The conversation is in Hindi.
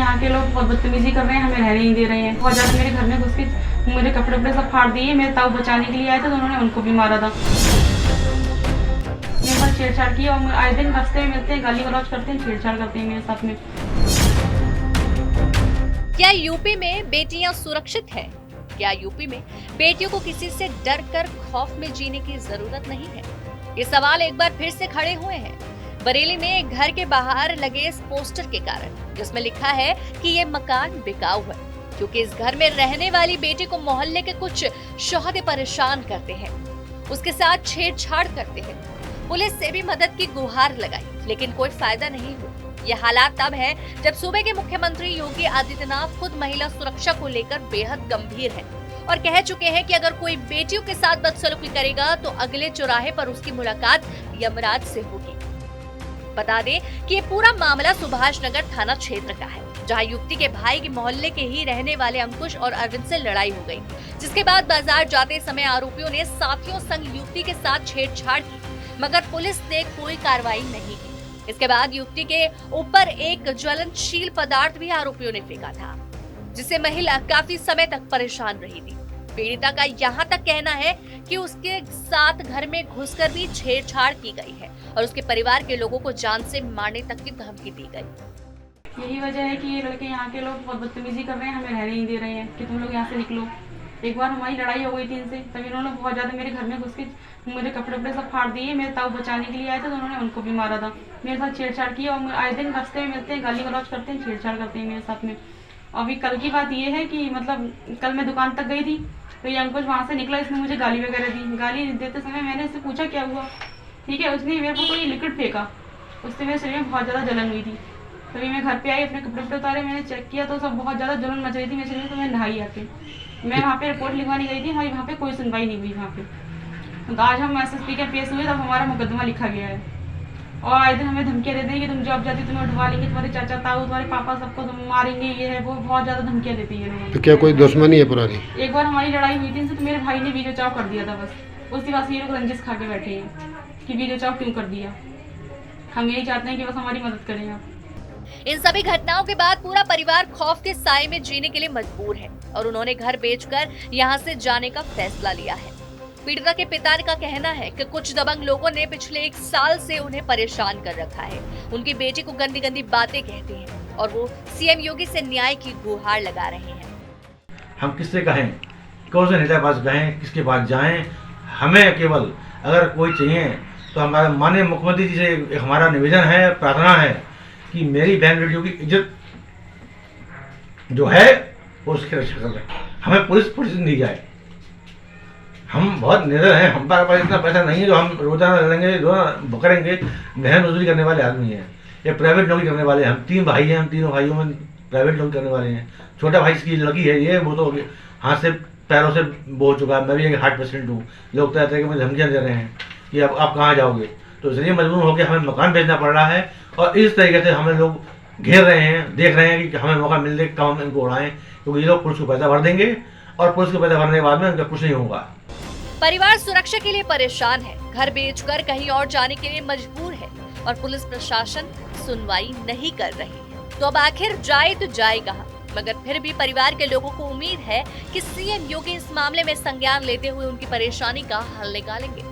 यहाँ के लोग बहुत बदतमीजी कर रहे हैं, हमें रहने नहीं दे रहे हैं। बहुत ज्यादा मेरे घर में घुस के मेरे कपड़े वपड़े सब फाड़ दिए। मेरे ताऊ बचाने के लिए आए थे तो उन्होंने उनको भी मारा था। मेरे साथ छेड़छाड़ की और आए दिन रास्ते में मिलते हैं, गाली गलौज करते हैं, छेड़छाड़ करते हैं मेरे साथ में। क्या यूपी में बेटियां सुरक्षित हैं? क्या यूपी में बेटियों को किसी से डर कर खौफ में जीने की जरूरत नहीं है? ये सवाल एक बार फिर से खड़े हुए हैं बरेली में एक घर के बाहर लगे इस पोस्टर के कारण, जिसमें लिखा है कि ये मकान बिकाऊ है, क्योंकि इस घर में रहने वाली बेटी को मोहल्ले के कुछ शोहदे परेशान करते हैं, उसके साथ छेड़छाड़ करते हैं। पुलिस से भी मदद की गुहार लगाई, लेकिन कोई फायदा नहीं हुआ। ये हालात तब है जब सूबे के मुख्यमंत्री योगी आदित्यनाथ खुद महिला सुरक्षा को लेकर बेहद गंभीर हैं और कह चुके हैं कि अगर कोई बेटियों के साथ बदसलूकी करेगा तो अगले चौराहे पर उसकी मुलाकात यमराज से होगी। बता दें कि ये पूरा मामला सुभाष नगर थाना क्षेत्र का है, जहां युवती के भाई के मोहल्ले के ही रहने वाले अंकुश और अरविंद से लड़ाई हो गई, जिसके बाद बाजार जाते समय आरोपियों ने साथियों संग युवती के साथ छेड़छाड़ की, मगर पुलिस ने कोई कार्रवाई नहीं की। इसके बाद युवती के ऊपर एक ज्वलनशील पदार्थ भी आरोपियों ने फेंका था, जिससे महिला काफी समय तक परेशान रही थी। पीड़िता का यहाँ तक कहना है कि उसके साथ घर में घुसकर भी छेड़छाड़ की गई है और उसके परिवार के लोगों को जान से मारने तक की धमकी दी गई। यही वजह है कि ये लड़के यहाँ के लोग बहुत बदतमीजी कर रहे हैं, हमें रहने नहीं दे रहे हैं कि तुम लोग यहाँ से निकलो। एक बार हमारी लड़ाई हो गई थी इनसे, तब इन्होंने बहुत ज्यादा मेरे घर में घुस के मेरे कपड़े वपड़े सब फाड़ दिए। मेरे ताऊ बचाने के लिए आए थे तो उन्होंने उनको भी मारा था। मेरे साथ छेड़छाड़ की और आए दिन रास्ते में मिलते हैं, गाली गलौज करते हैं, छेड़छाड़ करते हैं मेरे साथ में। अभी कल की बात ये है कि मतलब कल मैं दुकान तक गई थी तो ये अंकुश वहाँ से निकला, इसने मुझे गाली वगैरह दी। गाली देते समय मैंने इससे पूछा क्या हुआ, ठीक है, उसने मेरे को कोई लिक्विड फेंका, उससे मेरे शरीर में बहुत ज़्यादा जलन हुई थी। तभी मैं घर पे आई, अपने कपड़े वपड़े उतारे, मैंने चेक किया तो सब बहुत ज़्यादा जलन मच रही थी मेरे शरीर में। तो मैं नहाई आके मैं वहाँ पे रिपोर्ट लिखवाने गई थी, हमारी वहाँ पे कोई सुनवाई नहीं हुई वहाँ पे। तो आज हम SSP के पेश हुए, तब हमारा मुकदमा लिखा गया है और आए दिन हमें धमकियाँ देते हैं कि तुम जॉब जाती तुम्हें उठवा लेंगे, तुम्हारे चाचा ताऊ तुम्हारे पापा सबको तुम मारेंगे, ये है वो, बहुत ज़्यादा धमकियाँ देती है। तो क्या कोई दुश्मनी है पुरानी? एक बार हमारी लड़ाई हुई थी इनसे तो मेरे भाई ने वीडियो चाव कर दिया था, बस उसी बात से ये लोग रंजिश खा के बैठे हैं कि वीडियो चाव क्यों कर दिया। हम यही चाहते हैं कि बस हमारी मदद करें आप। इन सभी घटनाओं के बाद पूरा परिवार खौफ के साए में जीने के लिए मजबूर है और उन्होंने घर बेचकर यहाँ से जाने का फैसला लिया है। पीड़िता के पिता का कहना है कि कुछ दबंग लोगों ने पिछले 1 साल से उन्हें परेशान कर रखा है। उनकी बेटी को गंदी गंदी बातें कहते हैं और वो CM योगी से न्याय की गुहार लगा रहे हैं। हम किससे कहें, कौन से नेता के पास कहें, किसके पास जाएं? हमें केवल अगर कोई चाहिए तो हमारे माननीय मुख्यमंत्री जी से हमारा निवेदन है, प्रार्थना है कि मेरी बहन बेटियों की इज्जत जो है वो उसकी रक्षा कर रहे। हमें पुलिस नहीं जाए। हम बहुत निडर हैं, हमारे पास इतना पैसा नहीं है जो हम रोजाना लड़ेंगे, रोजाना करेंगे। मेहनत मजदूरी करने वाले आदमी हैं, ये प्राइवेट नौकरी करने वाले हैं। हम 3 भाई हैं, हम तीनों भाइयों में प्राइवेट नौकरी करने वाले हैं। छोटा भाई की लगी है ये, वो तो हाथ से पैरों से बो चुका है। मैं भी एक हार्ट पेशेंट हूँ। लोग कहते हैं कि मुझे धमकियाँ दे रहे हैं कि अब आप कहाँ जाओगे, तो इसलिए मजबूर होकर हमें मकान बेचना पड़ रहा है और इस तरीके से हमें लोग घेर रहे हैं, देख रहे हैं कि हमें मौका मिलने का हम इनको उड़ाएं, क्योंकि ये लोग पुलिस को पैसा भर देंगे और पुलिस को पैसा भरने के बाद में उनका कुछ नहीं होगा। परिवार सुरक्षा के लिए परेशान है, घर बेचकर कहीं और जाने के लिए मजबूर है और पुलिस प्रशासन सुनवाई नहीं कर रही है। तो अब आखिर जाए तो जाए कहां? मगर फिर भी परिवार के लोगों को उम्मीद है कि CM योगी इस मामले में संज्ञान लेते हुए उनकी परेशानी का हल निकालेंगे।